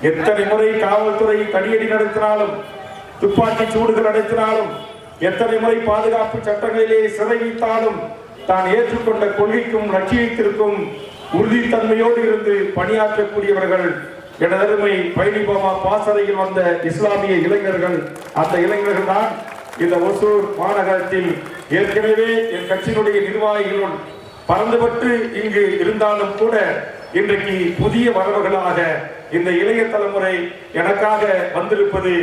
எத்தனை முறை காவல்துறை தடியடி நடத்தினாலும், துப்பாக்கி சூடுகள் நடத்தினாலும், எத்தனை முறை பாதுகாப்பு சட்டங்களிலே சிறை வைத்தாலும், தான் ஏற்றுக்கொண்ட கொள்கைக்கும் லட்சியத்திற்கும் உறுதித்தன்மையோடு இருந்து பணியாற்றக்கூடியவர்கள் எனதருமை பழனிபாபா பாசறையில் வந்த இஸ்லாமிய இளைஞர்கள். அந்த இளைஞர்கள் தான் இந்த ஒசூர் மாநகரத்தில் ஏற்கனவே என் கட்சியினுடைய நிர்வாகிகளும் பறந்துபட்டு இங்கு இருந்தாலும் கூட இன்றைக்கு புதிய வரவுகளாக இந்த இளைய தலைமுறை எனக்காக வந்திருப்பது,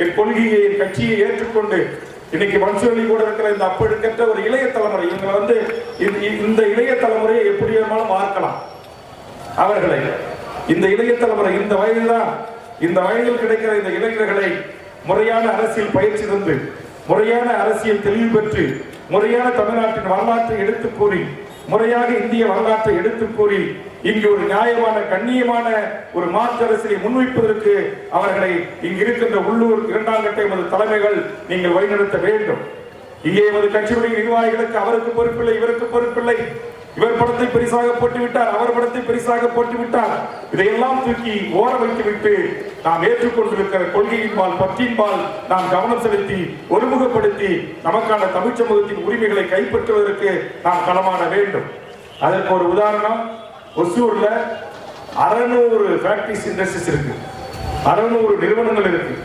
என் கொள்கையை என் கட்சியை ஏற்றுக்கொண்டு இன்னைக்கு மனுஷனி கூட இருக்கிற இந்த அப்பழுக்கற்ற ஒரு இளைய தலைமுறை, இவங்க இந்த இளைய தலைமுறையை எப்படி வேணுமாலும் பார்க்கலாம். அவர்களை இந்த இளைய தலைமுறை இந்த வயதுதான், இந்த வயதில் கிடைக்கிற இந்த இளைஞர்களை முறையான அரசியல் பயிற்சி தந்து, முறையான அரசியல் தெளிவு பெற்று, முறையான தமிழ்நாட்டின் வரலாற்றை எடுத்து கூறி, முறையாக இந்திய வரலாற்றை எடுத்து கூறி, இங்கு ஒரு நியாயமான கண்ணியமான ஒரு மாற்று அரசியலை முன்வைப்பதற்கு அவர்களை இங்கு இருக்கின்ற உள்ளூர் இரண்டாம் கட்ட எமது தலைமைகள் நீங்கள் வழிநடத்த வேண்டும். இங்கே எமது கட்சியுடைய நிர்வாகிகளுக்கு அவருக்கு பொறுப்பில்லை, இவருக்கு பொறுப்பில்லை, இவர் படத்தை பெரிசாக போட்டு விட்டார், அவர் படத்தை பெரிசாக போட்டு விட்டார், இதையெல்லாம் தூக்கி ஓர வைத்து விட்டு நாம் ஏற்றுக்கொண்டிருக்கிற கொள்கையின்பால் பற்றின்பால் நாம் கவனம் செலுத்தி ஒருமுகப்படுத்தி நமக்கான தமிழ் சமூகத்தின் உரிமைகளை கைப்பற்றுவதற்கு நாம் களமாட வேண்டும். அதற்கு ஒரு உதாரணம், ஒசூர்ல 600 ஃபேக்டரிஸ் இண்டஸ்ட்ரீஸ் இருக்கு, 600 நிறுவனங்கள் இருக்கு.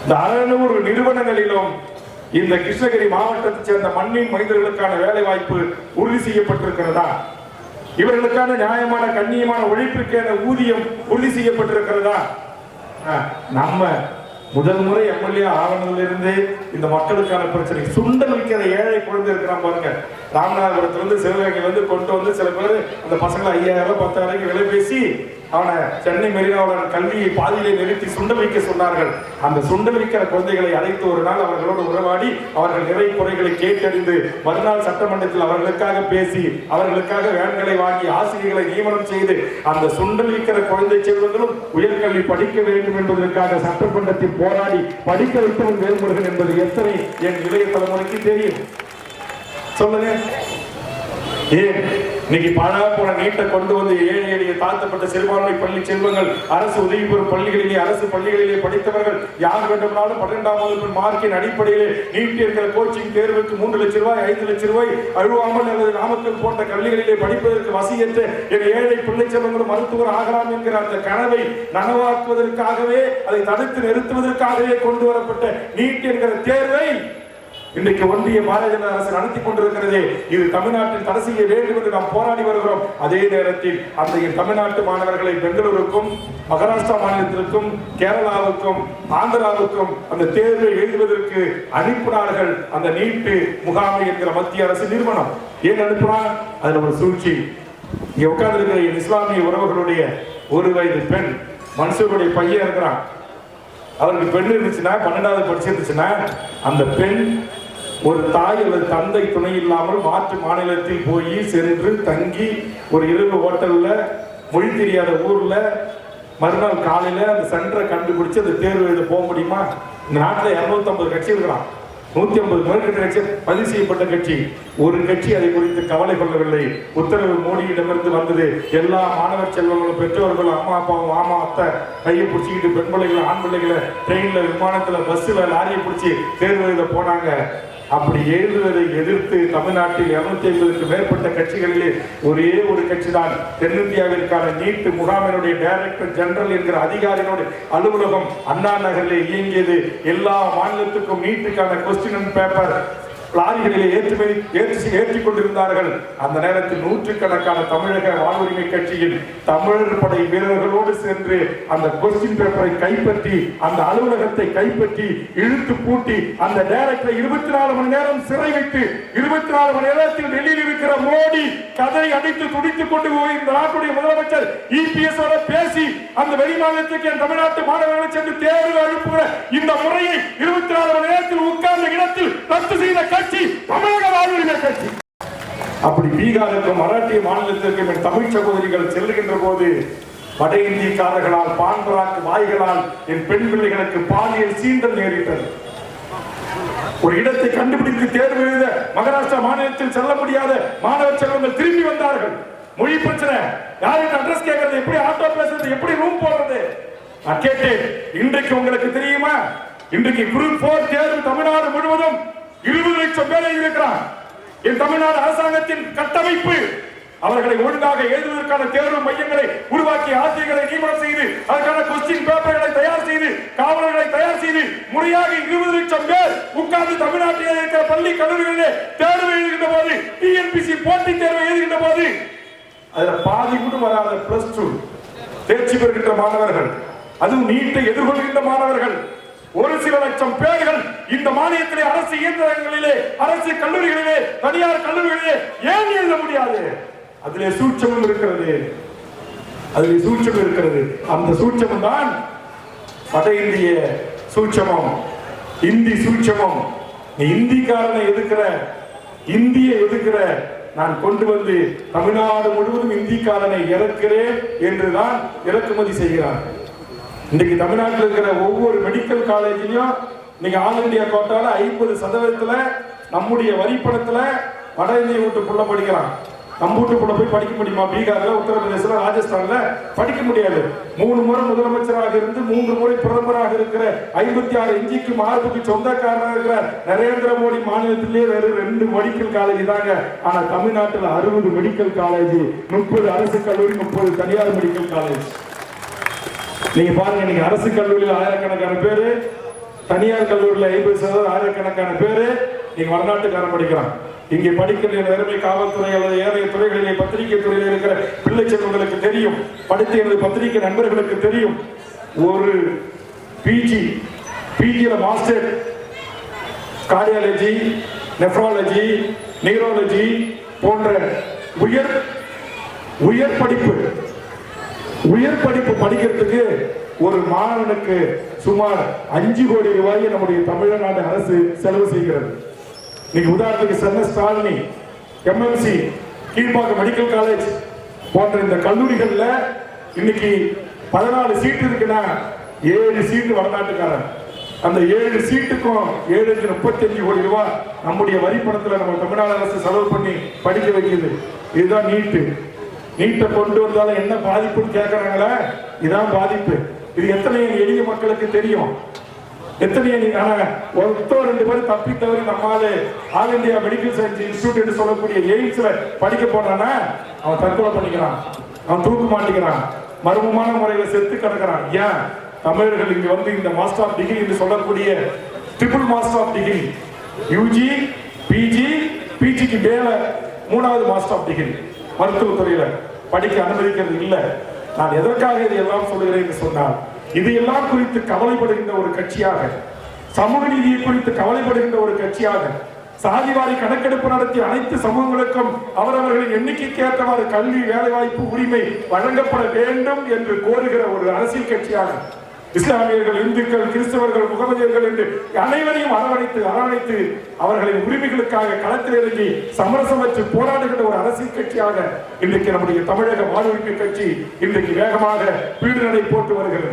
இந்த 600 நிறுவனங்களிலும் இந்த கிருஷ்ணகிரி மாவட்டத்தை சேர்ந்த மண்ணின் மனிதர்களுக்கான வேலை வாய்ப்பு உறுதி செய்யப்பட்டிருக்கிறதா? இவர்களுக்கான நியாயமான கண்ணியமான உழைப்பிற்கான ஊதியம் உறுதி செய்யப்பட்டிருக்கிறதா? நம்ம முதல் முறை எம்எல்ஏ ஆவணத்திலிருந்து இந்த மக்களுக்கான பிரச்சனை சுண்டல் வைக்கிற ஏழை குழந்தை இருக்கிறான் பாருங்க. ராமநாதபுரத்திலிருந்து சிவகங்கையிலிருந்து கொண்டு வந்து சில பேர் அந்த பசங்களை 5000 10,000 விலை பேசி அவனை சென்னை மெரினாவுடன் கல்வியை பாதியிலே நிறுத்தி சுண்டல் வைக்க சொன்னார்கள். அந்த சுண்டல் வைக்கிற குழந்தைகளை அழைத்து ஒரு நாள் அவர்களோடு உறவாடி அவர்கள் நிறை குறைகளை கேட்டறிந்து மறுநாள் சட்டமன்றத்தில் அவர்களுக்காக பேசி அவர்களுக்காக வேன்களை வாங்கி ஆசிரியர்களை நியமனம் செய்து அந்த சுண்டல் வைக்கிற குழந்தை செல்வங்களும் உயர்கல்வி படிக்க வேண்டும் என்பதற்காக சட்டமன்றத்தில் போராடி படிக்க வைத்தவன் வேல்முருகன் என்பது எத்தனை என் இளைய தலைமுறைக்கு தெரியும் சொல்லுங்க. ஏன் இன்னைக்கு பாழா போன நீட்டை கொண்டு வந்து ஏழை எளிய தாழ்த்தப்பட்ட சிறுபான்மை பள்ளி செல்வங்கள் அரசு உதவி பெறும் பள்ளிகளிலே அரசு பள்ளிகளிலே படித்தவர்கள் யார் வேண்டுமானாலும் 12ஆம் வகுப்பு மார்க்கின் அடிப்படையிலே நீட் என்கிற கோச்சிங் தேர்வுக்கு 3 லட்சம் ரூபாய் 5 லட்சம் ரூபாய் அழுவாமல் அல்லது நாமக்கல் போன்ற கல்விகளிலே படிப்பதற்கு வசியற்ற என் ஏழை பிள்ளை செல்வங்களும் மருத்துவர் ஆகலாம் என்கிற அந்த கனவை நனவாக்குவதற்காகவே அதை தடுத்து நிறுத்துவதற்காகவே கொண்டு வரப்பட்ட நீட் என்கிற தேர்வை இன்றைக்கு ஒன்றிய பாரதிய ஜனதா அரசு நடத்தி கொண்டிருக்கிறது. இது தமிழ்நாட்டில் தடை செய்ய வேண்டும் என்று நாம் போராடி வருகிறோம். அதே நேரத்தில் அந்த தமிழ்நாட்டு மாணவர்களை பெங்களூருக்கும் மகாராஷ்டிரா மாநிலத்திற்கும் கேரளாவுக்கும் ஆந்திராவுக்கும் அந்த தேர்வை எழுதுவதற்கு அனுப்பினார்கள். அந்த நீட்டு முகாமை என்கிற மத்திய அரசு நிறுவனம் ஏன் அனுப்பினார்? அதுல ஒரு சூழ்ச்சி. இங்க உட்கார்ந்து இருக்கிற என் இஸ்லாமிய உறவுகளுடைய 1 வயது பெண் மனுஷனுடைய பையன் இருக்கிறான். அவருக்கு பெண் இருந்துச்சுன்னா 12வது படிச்சிருந்துச்சுன்னா அந்த பெண் ஒரு தாய் அல்லது தந்தை துணை இல்லாமல் மாற்று மாநிலத்தில் போய் சென்று தங்கி ஒரு இரவு ஹோட்டல்ல மொழி தெரியாத ஊர்ல மறுநாள் காலையில அந்த சென்டரை கண்டுபிடிச்சு அந்த தேர்வு எழுத போக முடியுமா? இந்த நாட்டில் 250 கட்சி இருக்கிறான், 150 மேற்கட்ட கட்சி பதிவு செய்யப்பட்ட கட்சி. ஒரு கட்சி அதை குறித்து கவலை கொள்ளவில்லை. உத்தரவு மோடியிடமிருந்து வந்தது. எல்லா மாணவர் செல்வங்களும் பெற்றோர்களும் அம்மா அப்பாவும் மாமா அத்தை கையை பிடிச்சிக்கிட்டு பெண் பிள்ளைகளை ஆண் பிள்ளைகளை ட்ரெயின்ல விமானத்துல பஸ்ஸுல லாரியை பிடிச்சி தேர்வு எழுத போனாங்க. அப்படி எழுதுவதை எதிர்த்து தமிழ்நாட்டில் 250க்கு மேற்பட்ட கட்சிகளிலே ஒரே ஒரு கட்சி தான் தென்னிந்தியாவிற்கான நீட்டு முகாமினுடைய டைரக்டர் ஜெனரல் என்கிற அதிகாரிகளுடைய அலுவலகம் அண்ணா நகரிலே இயங்கியது. எல்லா மாநிலத்துக்கும் நீட்டுக்கான கொஸ்டின் அண்ட் பேப்பர் லாரிகளிலே ஏற்றிக் கொண்டிருந்தார்கள். அந்த நேரத்தில் 100கணக்கான தமிழக வாழ்வுரிமை கட்சியின் தமிழர் படை வீரர்களோடு சென்று அந்த கொஸ்டின் பேப்பரை கைப்பற்றி அந்த அலுவலகத்தை கைப்பற்றி இழுத்து பூட்டி அந்த டைரக்டரை 24 மணி நேரம் சிறை வைத்து 24 மணி நேரத்தில் வெளியில் இருக்கிற மோடி கதை அடித்து துடித்துக் கொண்டு போய் இந்த நாட்டுடைய முதலமைச்சர் இபிஎஸ் பேசி அந்த வெளிமாநிலத்துக்கு என் தமிழ்நாட்டு மாணவர்களை சென்று தேர்வு அனுப்புகிற இந்த முறையை 24 மணி நேரத்தில் உட்கார்ந்த இடத்தில் ரத்து செய்த தமிழக வாழ்வுரிமை கட்சி. அப்படி பீகாருக்கும் மராட்டிய மாநிலத்திற்கும் என் தமிழ் சகோதரிகள் செல்லுகின்ற போது வட இந்தியக்காரர்களால் பான்பராக்கு வாய்களால் என் பெண் பிள்ளைகளுக்கு பாலியல் சீண்டல் நேரிட்டது. ஒரு இடத்தை கண்டுபிடித்து தேர்வு எழுத மகாராஷ்டிரா மாநிலத்தில் செல்ல முடியாத மாணவர் செல்வங்கள் திரும்பி வந்தார்கள். மொழி பிரச்சனை, யாருக்கு அட்ரஸ் கேட்கறது, எப்படி ஆட்டோ பேசுறது, எப்படி ரூம் போடுறது, நான் கேட்டேன், இன்றைக்கு உங்களுக்கு தெரியுமா, இன்றைக்கு குரூப் 4 தேர்வு தமிழ்நாடு முழுவதும் 20 லட்சம் பேர் இருக்கிறார். என் தமிழ்நாடு அரசாங்கத்தின் கட்டமைப்பு அவர்களை ஒழுங்காக எழுதுவதற்கான தேர்வு மையங்களை உருவாக்கி, ஆசிரியர்களை நியமனம் செய்து, அதற்கான கொஸ்டின் பேப்பர்களை தயார் செய்து, காவலர்களை தயார் செய்து, முறையாக 20 லட்சம் பேர் உட்கார்ந்து தமிழ்நாட்டில் இருக்கிற பள்ளி கல்லூரிகளிலே தேர்வு எழுதுகின்ற போது, டிஎன்பிசி போட்டித் தேர்வு எழுதுகின்ற போது அதுல பாதி கூட வராத +2 தேர்ச்சி பெறுகின்ற மாணவர்கள், அதுவும் நீட்டை எதிர்கொள்கின்ற மாணவர்கள் ஒரு சில லட்சம் பேர்கள் இந்த மாநிலத்திலே அரசு இயந்திரங்களிலே, அரசு கல்லூரிகளிலே, தனியார் கல்லூரிகளிலே ஏன் எழுத முடியாது? அதிலே சூட்சமும் இருக்கிறது, அதிலே சூட்சம் இருக்கிறது. அந்த சூட்சமும் தான் வட இந்திய சூட்சமும், இந்தி சூட்சமும். நீ இந்திக்காரனை எதிர்க்கிற, இந்திய எதிர்க்கிற, நான் கொண்டு வந்து தமிழ்நாடு முழுவதும் இந்திக்காரனை இறக்கிறேன் என்றுதான் இறக்குமதி செய்கிறார். இன்னைக்கு தமிழ்நாட்டில் இருக்கிற ஒவ்வொரு மெடிக்கல் காலேஜிலையும் நீங்க ஆல் இந்தியா கோட்டால 50% நம்முடைய வரிப்பணத்துல வட இந்திய வீட்டுக்குள்ள படிக்கிறான். நம்ம வீட்டுக்குள்ள போய் படிக்க முடியுமா? பீகார்ல, உத்தரப்பிரதேசல, ராஜஸ்தான்ல படிக்க முடியாது. 3 முறை முதலமைச்சராக இருந்து 3 முறை பிரதமராக இருக்கிற 56 இஞ்சிக்கு மார்புக்கு சொந்தக்காரராக இருக்கிற நரேந்திர மோடி மாநிலத்திலேயே வெறும் 2 மெடிக்கல் காலேஜ் தாங்க. ஆனா தமிழ்நாட்டில் 60 மெடிக்கல் காலேஜ், 30 அரசு கல்லூரி, 30 தனியார் மெடிக்கல் காலேஜ். நீங்க பாருங்க, நீங்க அரசு கல்லூரியில் ஆயிரக்கணக்கான பேரு, தனியார் கல்லூரியில் 50% ஆயிரக்கணக்கான பேரு நீங்க வடநாட்டுக்காரன் படிக்கிறான். இங்கே படிக்கின்ற நேர்மை காவல்துறை அல்லது ஏனைய துறைகளிலே, பத்திரிகை துறையில் இருக்கிற பிள்ளை செல்வங்களுக்கு தெரியும், படித்த எனது பத்திரிகை நண்பர்களுக்கு தெரியும். ஒரு பிஜில மாஸ்டர் கார்டியாலஜி, நெப்ராலஜி, நியூரோலஜி போன்ற உயர் படிப்பு படிக்கிறதுக்கு ஒரு மாணவனுக்கு சுமார் 5 கோடி ரூபாயை நம்முடைய தமிழ்நாடு அரசு செலவு செய்கிறது. இன்னைக்கு உதாரணத்துக்கு Chennai Stanley, MMC, Kilpauk medical college போன்ற இந்த கல்லூரிகள்ல இன்னைக்கு 14 சீட்டு இருக்குன்னா 7 சீட்டு வடநாட்டுக்காரன். அந்த 7 சீட்டுக்கும் 7-35 கோடி ரூபாய் நம்முடைய வரி பணத்துல நம்ம தமிழ்நாடு அரசு செலவு பண்ணி படிக்க வைக்குது. இதுதான் நீட்டை கொண்டு வந்தாலும் என்ன பாதிப்புன்னு கேட்கறாங்களே, இதான் பாதிப்பு. இது எத்தனை எளிய மக்களுக்கு தெரியும்? எத்தனை ஒருத்தோ 2 பேர் தப்பி தவறி நம்மால all India medical science institute என்று சொல்லக்கூடிய எய்ம்ஸ்ல படிக்க போனானா அவன் தற்கொலை பண்ணிக்கிறான், அவன் தூக்கு மாட்டிக்கிறான், மர்மமான முறையில செத்து கிடக்கிறான். ஏன்? தமிழர்கள் இங்க வந்து இந்த மாஸ்டர் ஆஃப் டிகிரி என்று சொல்லக்கூடிய triple master of degree, UG, பிஜிக்கு மேல 3வது மாஸ்டர் ஆஃப் டிகிரி மருத்துவத்துறையில படிக்க அனுமதிக்கிறது இல்லை. நான் எதற்காக இதையெல்லாம் சொல்லுகிறேன் என்று சொன்னால், இதையெல்லாம் குறித்து கவலைப்படுகின்ற ஒரு கட்சியாக, சமூக நீதியை குறித்து கவலைப்படுகின்ற ஒரு கட்சியாக, சாதிவாரி கணக்கெடுப்பு நடத்தி அனைத்து சமூகங்களுக்கும் அவரவர்களின் எண்ணிக்கைக்கு ஏற்றவாறு கல்வி, வேலைவாய்ப்பு, உரிமை வழங்கப்பட வேண்டும் என்று கோருகிற ஒரு அரசியல் கட்சியாக, இஸ்லாமியர்கள், இந்துக்கள், கிறிஸ்தவர்கள், முகமதியர்கள் என்று அனைவரையும் அரவணைத்து அவர்களின் உரிமைகளுக்காக களத்தில் இறங்கி சமரசமற்று போராடுகின்ற ஒரு அரசியல் கட்சியாக இன்றைக்கு நம்முடைய தமிழக வாழ்வுரிமை கட்சி இன்றைக்கு வேகமாக பீடுநடை போட்டு வருகிறது.